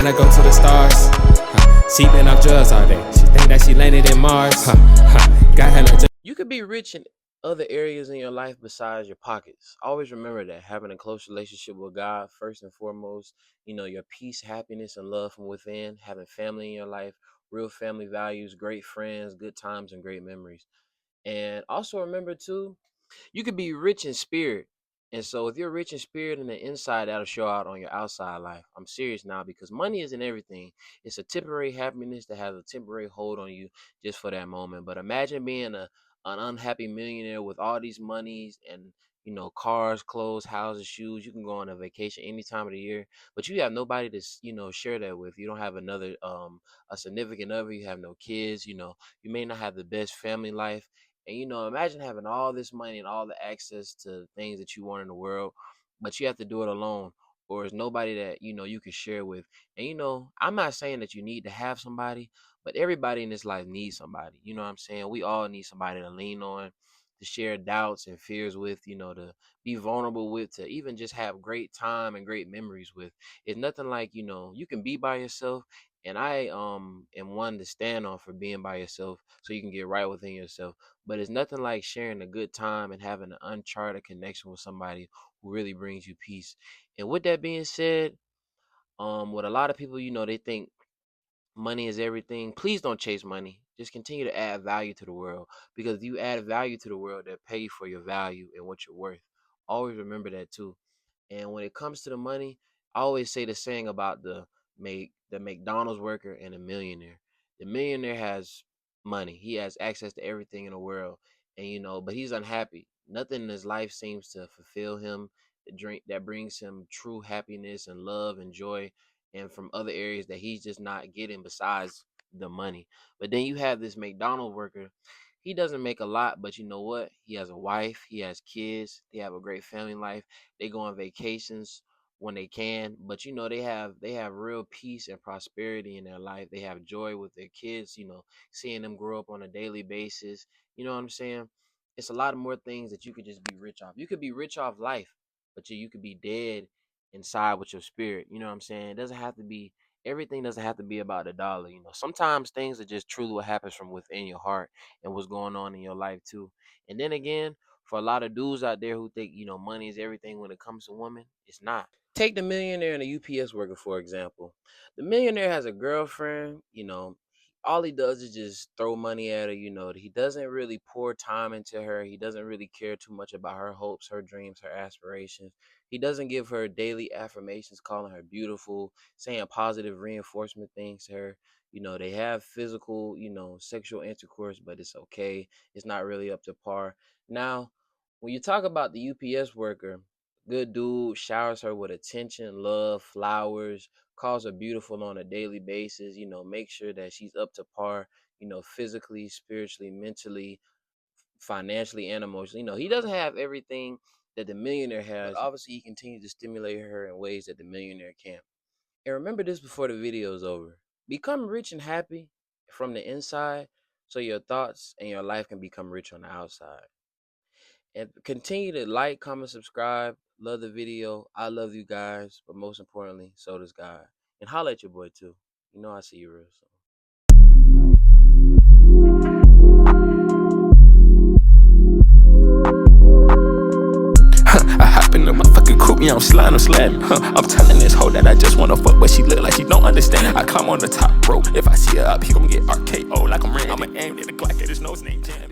tryna go to the stars. She been off drugs all day. She think that she landed in Mars. Got her no. You could be rich in other areas in your life besides your pockets. Always remember that having a close relationship with God, first and foremost, your peace, happiness, and love from within, having family in your life, real family values, great friends, good times, and great memories. And also remember, too, you could be rich in spirit. And so if you're rich in spirit and the inside, that'll show out on your outside life. I'm serious now because money isn't everything. It's a temporary happiness that has a temporary hold on you just for that moment. But imagine being an unhappy millionaire with all these monies and cars, clothes, houses, shoes. You can go on a vacation any time of the year, but you have nobody to share that with. You don't have another a significant other. You have no kids. You may not have the best family life. And imagine having all this money and all the access to things that you want in the world, but you have to do it alone, or there's nobody that you can share with. And I'm not saying that you need to have somebody, but everybody in this life needs somebody. You know what I'm saying? We all need somebody to lean on, to share doubts and fears with, to be vulnerable with, to even just have great time and great memories with. It's nothing like, you can be by yourself. And I am one to stand on for being by yourself so you can get right within yourself. But it's nothing like sharing a good time and having an uncharted connection with somebody who really brings you peace. And with that being said, what a lot of people, they think money is everything. Please don't chase money. Just continue to add value to the world, because if you add value to the world, they'll pay you for your value and what you're worth. Always remember that too. And when it comes to the money, I always say the saying about the McDonald's worker and a millionaire. The millionaire has money. He has access to everything in the world. And but he's unhappy. Nothing in his life seems to fulfill him. The drink that brings him true happiness and love and joy, and from other areas that he's just not getting besides the money. But then you have this McDonald's worker. He doesn't make a lot, but you know what? He has a wife, he has kids, they have a great family life. They go on vacations when they can, but they have real peace and prosperity in their life. They have joy with their kids, seeing them grow up on a daily basis. You know what I'm saying? It's a lot of more things that you could just be rich off. You could be rich off life, but you could be dead inside with your spirit. You know what I'm saying? It doesn't have to be everything doesn't have to be about the dollar. Sometimes things are just truly what happens from within your heart and what's going on in your life too. And then again, for a lot of dudes out there who think, money is everything when it comes to women, it's not. Take the millionaire and the UPS worker, for example. The millionaire has a girlfriend, all he does is just throw money at her. He doesn't really pour time into her. He doesn't really care too much about her hopes, her dreams, her aspirations. He doesn't give her daily affirmations, calling her beautiful, saying positive reinforcement things to her. They have physical, sexual intercourse, but it's okay. It's not really up to par. Now, when you talk about the UPS worker, good dude, showers her with attention, love, flowers, calls her beautiful on a daily basis, make sure that she's up to par, physically, spiritually, mentally, financially, and emotionally. He doesn't have everything that the millionaire has, but obviously he continues to stimulate her in ways that the millionaire can't. And remember this before the video is over. Become rich and happy from the inside so your thoughts and your life can become rich on the outside. And continue to like, comment, subscribe. Love the video. I love you guys, but most importantly, so does God. And holla at your boy too. I see you real soon. I hop in the motherfucking coupe, I'm sliding, I'm slamming. I'm telling this hoe that I just wanna fuck, but she look like she don't understand. I climb on the top rope. If I see her up, he gon' get RKO like I'm Randy. I'ma aim at the Glock at his nose, name Jam.